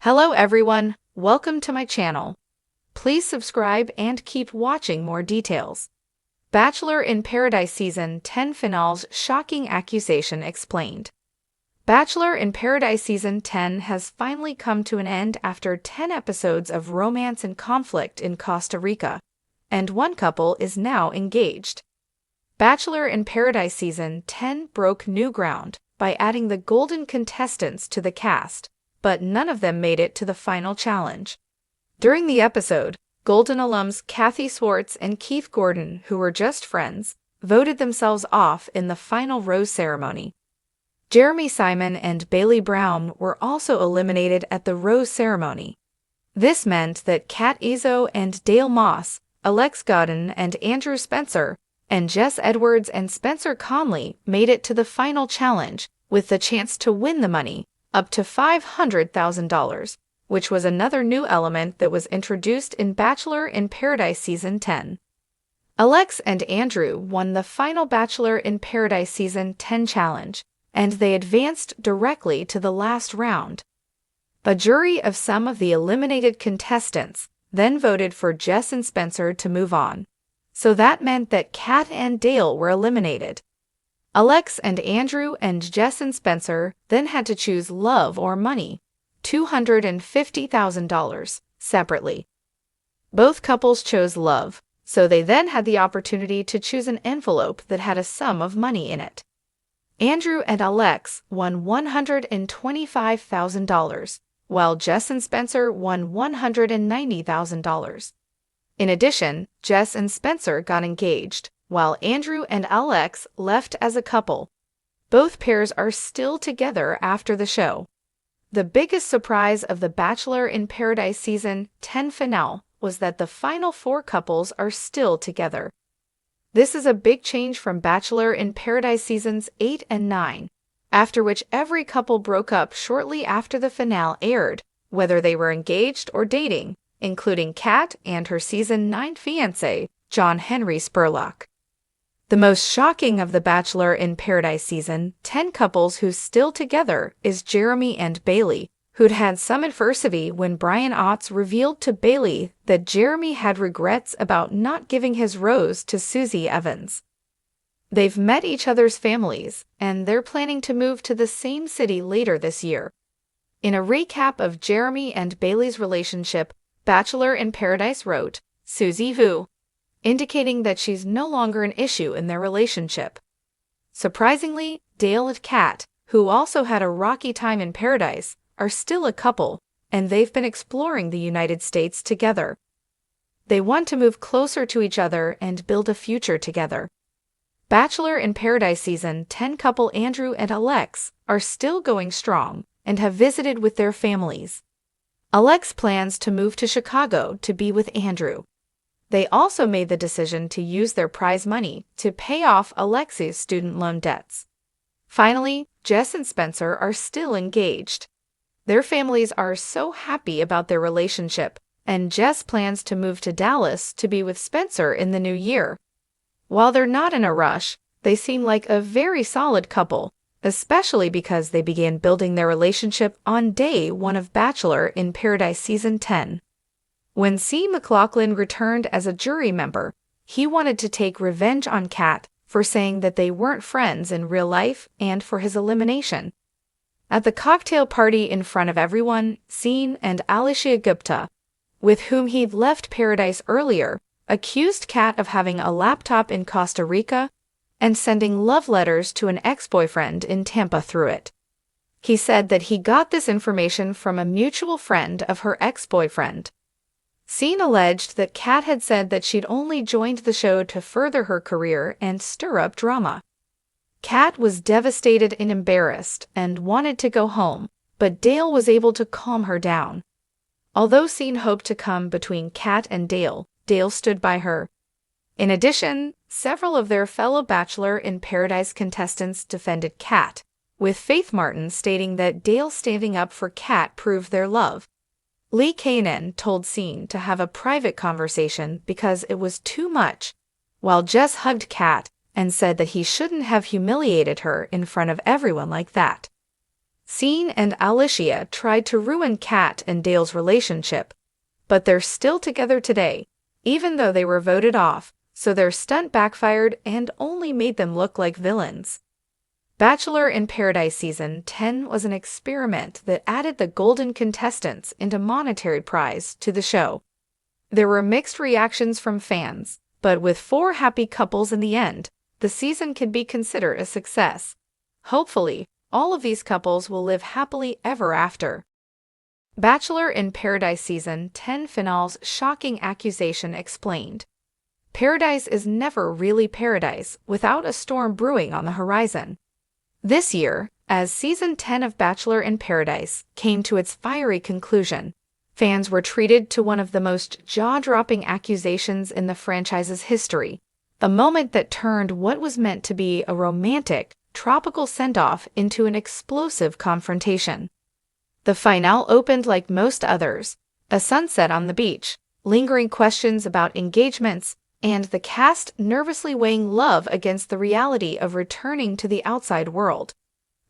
Hello everyone, welcome to my channel. Please subscribe and keep watching more details. Bachelor in Paradise Season 10 Finale's shocking accusation explained. Bachelor in Paradise Season 10 has finally come to an end after 10 episodes of romance and conflict in Costa Rica, and one couple is now engaged. Bachelor in Paradise Season 10 broke new ground by adding the golden contestants to the cast, but none of them made it to the final challenge. During the episode, Golden alums Kathy Swartz and Keith Gordon, who were just friends, voted themselves off in the final rose ceremony. Jeremy Simon and Bailey Brown were also eliminated at the rose ceremony. This meant that Kat Izzo and Dale Moss, Alex Godden and Andrew Spencer, and Jess Edwards and Spencer Conley made it to the final challenge with the chance to win the money, up to $500,000, which was another new element that was introduced in Bachelor in Paradise Season 10. Alex and Andrew won the final Bachelor in Paradise Season 10 challenge, and they advanced directly to the last round. A jury of some of the eliminated contestants then voted for Jess and Spencer to move on, so that meant that Kat and Dale were eliminated. Alex and Andrew and Jess and Spencer then had to choose love or money, $250,000, separately. Both couples chose love, so they then had the opportunity to choose an envelope that had a sum of money in it. Andrew and Alex won $125,000, while Jess and Spencer won $190,000. In addition, Jess and Spencer got engaged, while Andrew and Alex left as a couple. Both pairs are still together after the show. The biggest surprise of the Bachelor in Paradise Season 10 finale was that the final 4 couples are still together. This is a big change from Bachelor in Paradise Seasons 8 and 9, after which every couple broke up shortly after the finale aired, whether they were engaged or dating, including Kat and her Season 9 fiancé, John Henry Spurlock. The most shocking of the Bachelor in Paradise Season 10 couples who's still together is Jeremy and Bailey, who'd had some adversity when Brian Otts revealed to Bailey that Jeremy had regrets about not giving his rose to Susie Evans. They've met each other's families, and they're planning to move to the same city later this year. In a recap of Jeremy and Bailey's relationship, Bachelor in Paradise wrote, "Susie who?" indicating that she's no longer an issue in their relationship. Surprisingly, Dale and Kat, who also had a rocky time in Paradise, are still a couple, and they've been exploring the United States together. They want to move closer to each other and build a future together. Bachelor in Paradise Season 10 couple Andrew and Alex are still going strong and have visited with their families. Alex plans to move to Chicago to be with Andrew. They also made the decision to use their prize money to pay off Alex's student loan debts. Finally, Jess and Spencer are still engaged. Their families are so happy about their relationship, and Jess plans to move to Dallas to be with Spencer in the new year. While they're not in a rush, they seem like a very solid couple, especially because they began building their relationship on day 1 of Bachelor in Paradise Season 10. When C. McLaughlin returned as a jury member, he wanted to take revenge on Kat for saying that they weren't friends in real life and for his elimination. At the cocktail party in front of everyone, Scene and Alicia Gupta, with whom he'd left Paradise earlier, accused Kat of having a laptop in Costa Rica and sending love letters to an ex-boyfriend in Tampa through it. He said that he got this information from a mutual friend of her ex-boyfriend. Scene alleged that Kat had said that she'd only joined the show to further her career and stir up drama. Kat was devastated and embarrassed and wanted to go home, but Dale was able to calm her down. Although Scene hoped to come between Kat and Dale, Dale stood by her. In addition, several of their fellow Bachelor in Paradise contestants defended Kat, with Faith Martin stating that Dale standing up for Kat proved their love. Lee Kanan told Scene to have a private conversation because it was too much, while Jess hugged Kat and said that he shouldn't have humiliated her in front of everyone like that. Sean and Alicia tried to ruin Kat and Dale's relationship, but they're still together today, even though they were voted off, so their stunt backfired and only made them look like villains. Bachelor in Paradise Season 10 was an experiment that added the golden contestants into monetary prize to the show. There were mixed reactions from fans, but with 4 happy couples in the end, the season can be considered a success. Hopefully, all of these couples will live happily ever after. Bachelor in Paradise Season 10 finale's shocking accusation explained. Paradise is never really paradise without a storm brewing on the horizon. This year, as Season 10 of Bachelor in Paradise came to its fiery conclusion, fans were treated to one of the most jaw-dropping accusations in the franchise's history, a moment that turned what was meant to be a romantic, tropical send-off into an explosive confrontation. The finale opened like most others, a sunset on the beach, lingering questions about engagements, and the cast nervously weighing love against the reality of returning to the outside world.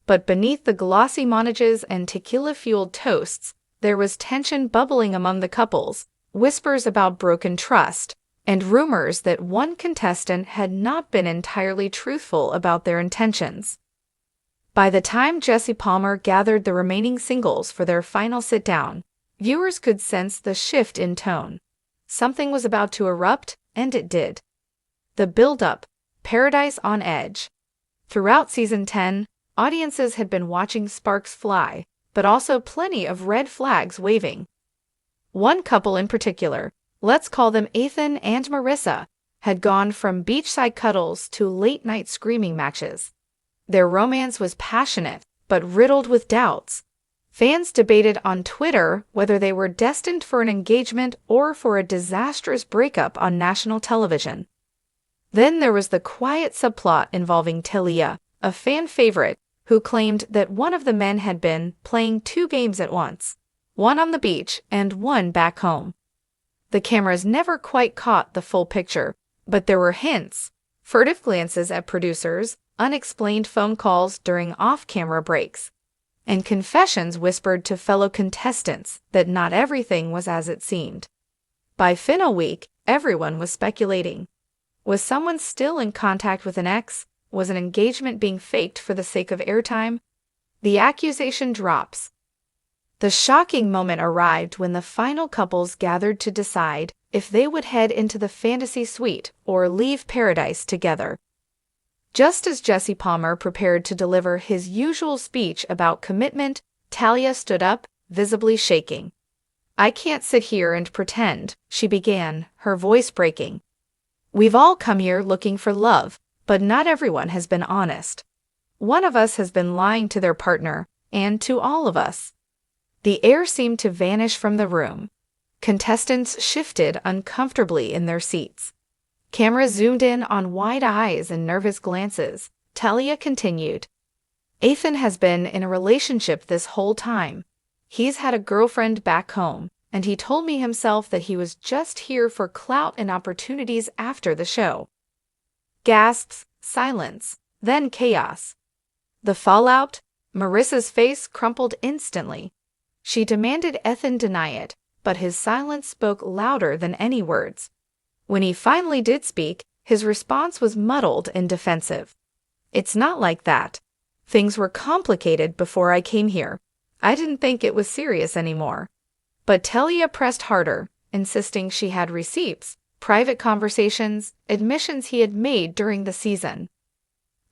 But beneath the glossy montages and tequila-fueled toasts, there was tension bubbling among the couples, whispers about broken trust, and rumors that one contestant had not been entirely truthful about their intentions. By the time Jesse Palmer gathered the remaining singles for their final sit-down, viewers could sense the shift in tone. Something was about to erupt, and it did. The build-up, Paradise on Edge. Throughout Season 10, audiences had been watching sparks fly, but also plenty of red flags waving. One couple in particular, let's call them Ethan and Marissa, had gone from beachside cuddles to late-night screaming matches. Their romance was passionate, but riddled with doubts. Fans debated on Twitter whether they were destined for an engagement or for a disastrous breakup on national television. Then there was the quiet subplot involving Talia, a fan favorite, who claimed that one of the men had been playing 2 games at once, one on the beach and one back home. The cameras never quite caught the full picture, but there were hints, furtive glances at producers, unexplained phone calls during off-camera breaks, and confessions whispered to fellow contestants that not everything was as it seemed. By finale week, everyone was speculating. Was someone still in contact with an ex? Was an engagement being faked for the sake of airtime? The accusation drops. The shocking moment arrived when the final couples gathered to decide if they would head into the fantasy suite or leave Paradise together. Just as Jesse Palmer prepared to deliver his usual speech about commitment, Talia stood up, visibly shaking. "I can't sit here and pretend," she began, her voice breaking. "We've all come here looking for love, but not everyone has been honest. One of us has been lying to their partner, and to all of us." The air seemed to vanish from the room. Contestants shifted uncomfortably in their seats. Cameras zoomed in on wide eyes and nervous glances. Talia continued. "Ethan has been in a relationship this whole time. He's had a girlfriend back home, and he told me himself that he was just here for clout and opportunities after the show." Gasps, silence, then chaos. The fallout? Marissa's face crumpled instantly. She demanded Ethan deny it, but his silence spoke louder than any words. When he finally did speak, his response was muddled and defensive. "It's not like that. Things were complicated before I came here. I didn't think it was serious anymore." But Talia pressed harder, insisting she had receipts, private conversations, admissions he had made during the season.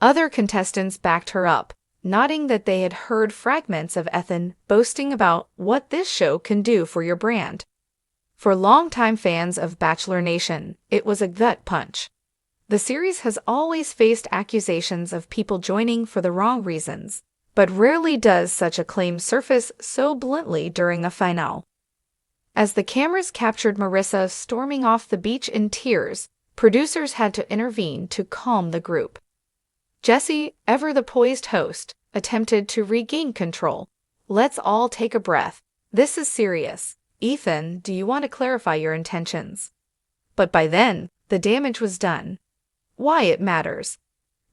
Other contestants backed her up, nodding that they had heard fragments of Ethan boasting about what this show can do for your brand. For longtime fans of Bachelor Nation, it was a gut punch. The series has always faced accusations of people joining for the wrong reasons, but rarely does such a claim surface so bluntly during a finale. As the cameras captured Marissa storming off the beach in tears, producers had to intervene to calm the group. Jesse, ever the poised host, attempted to regain control. "Let's all take a breath. This is serious. Ethan, do you want to clarify your intentions?" But by then, the damage was done. Why it matters.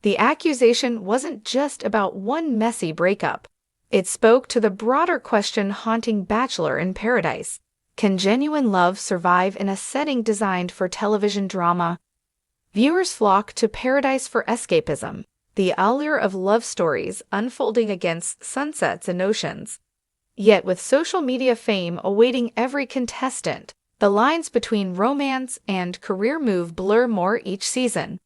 The accusation wasn't just about one messy breakup. It spoke to the broader question haunting Bachelor in Paradise. Can genuine love survive in a setting designed for television drama? Viewers flock to Paradise for escapism, the allure of love stories unfolding against sunsets and oceans. Yet with social media fame awaiting every contestant, the lines between romance and career move blur more each season.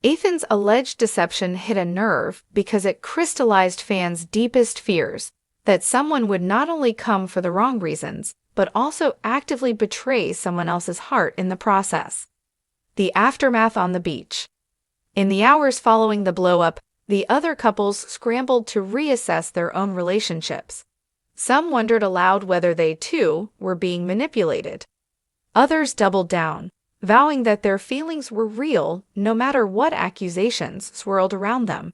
Ethan's alleged deception hit a nerve because it crystallized fans' deepest fears that someone would not only come for the wrong reasons, but also actively betray someone else's heart in the process. The aftermath on the beach. In the hours following the blow-up, the other couples scrambled to reassess their own relationships. Some wondered aloud whether they, too, were being manipulated. Others doubled down, vowing that their feelings were real no matter what accusations swirled around them.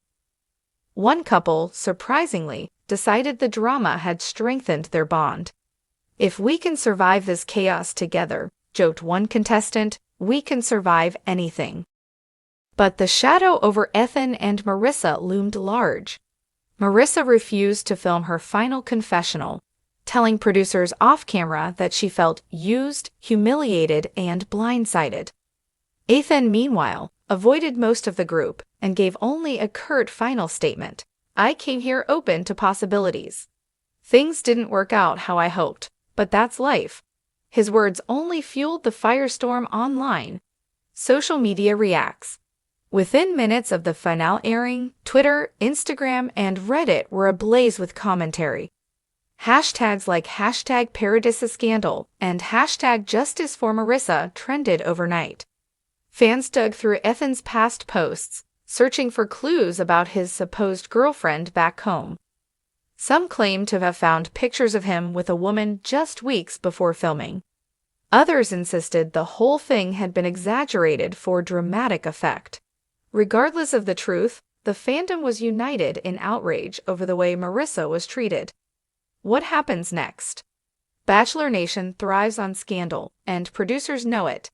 One couple, surprisingly, decided the drama had strengthened their bond. "If we can survive this chaos together," joked one contestant, "we can survive anything." But the shadow over Ethan and Marissa loomed large. Marissa refused to film her final confessional, telling producers off-camera that she felt used, humiliated, and blindsided. Ethan, meanwhile, avoided most of the group and gave only a curt final statement. "I came here open to possibilities. Things didn't work out how I hoped, but that's life." His words only fueled the firestorm online. Social media reacts. Within minutes of the finale airing, Twitter, Instagram, and Reddit were ablaze with commentary. Hashtags like #ParadiseScandal and #JusticeForMarissa trended overnight. Fans dug through Ethan's past posts, searching for clues about his supposed girlfriend back home. Some claimed to have found pictures of him with a woman just weeks before filming. Others insisted the whole thing had been exaggerated for dramatic effect. Regardless of the truth, the fandom was united in outrage over the way Marissa was treated. What happens next? Bachelor Nation thrives on scandal, and producers know it.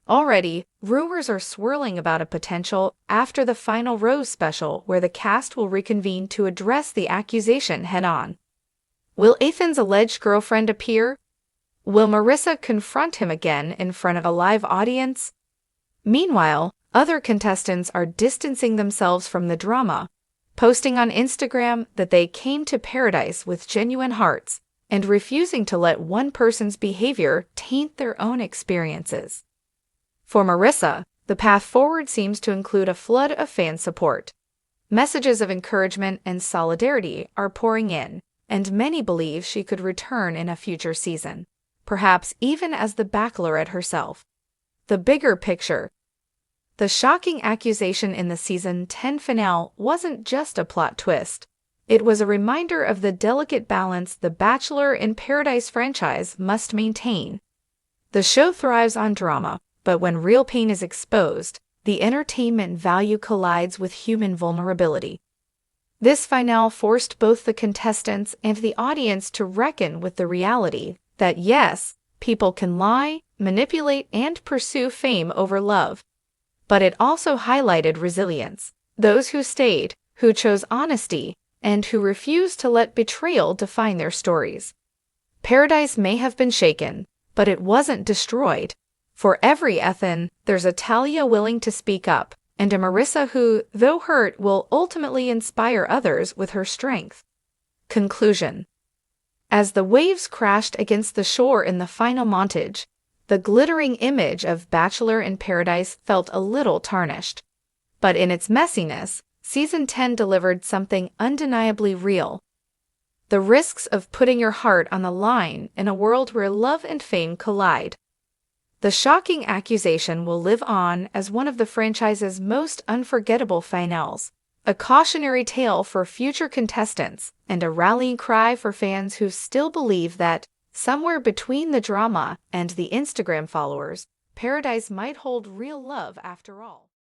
Already, rumors are swirling about a potential after the final Rose special where the cast will reconvene to address the accusation head-on. Will Ethan's alleged girlfriend appear? Will Marissa confront him again in front of a live audience? Meanwhile, other contestants are distancing themselves from the drama, posting on Instagram that they came to Paradise with genuine hearts and refusing to let one person's behavior taint their own experiences. For Marissa, the path forward seems to include a flood of fan support. Messages of encouragement and solidarity are pouring in, and many believe she could return in a future season, perhaps even as the Bachelorette herself. The bigger picture. The shocking accusation in the Season 10 finale wasn't just a plot twist. It was a reminder of the delicate balance the Bachelor in Paradise franchise must maintain. The show thrives on drama, but when real pain is exposed, the entertainment value collides with human vulnerability. This finale forced both the contestants and the audience to reckon with the reality that yes, people can lie, manipulate, and pursue fame over love. But it also highlighted resilience. Those who stayed, who chose honesty, and who refused to let betrayal define their stories. Paradise may have been shaken, but it wasn't destroyed. For every Ethan, there's a Talia willing to speak up, and a Marissa who, though hurt, will ultimately inspire others with her strength. Conclusion. As the waves crashed against the shore in the final montage, the glittering image of Bachelor in Paradise felt a little tarnished. But in its messiness, Season 10 delivered something undeniably real. The risks of putting your heart on the line in a world where love and fame collide. The shocking accusation will live on as one of the franchise's most unforgettable finales, a cautionary tale for future contestants and a rallying cry for fans who still believe that, somewhere between the drama and the Instagram followers, Paradise might hold real love after all.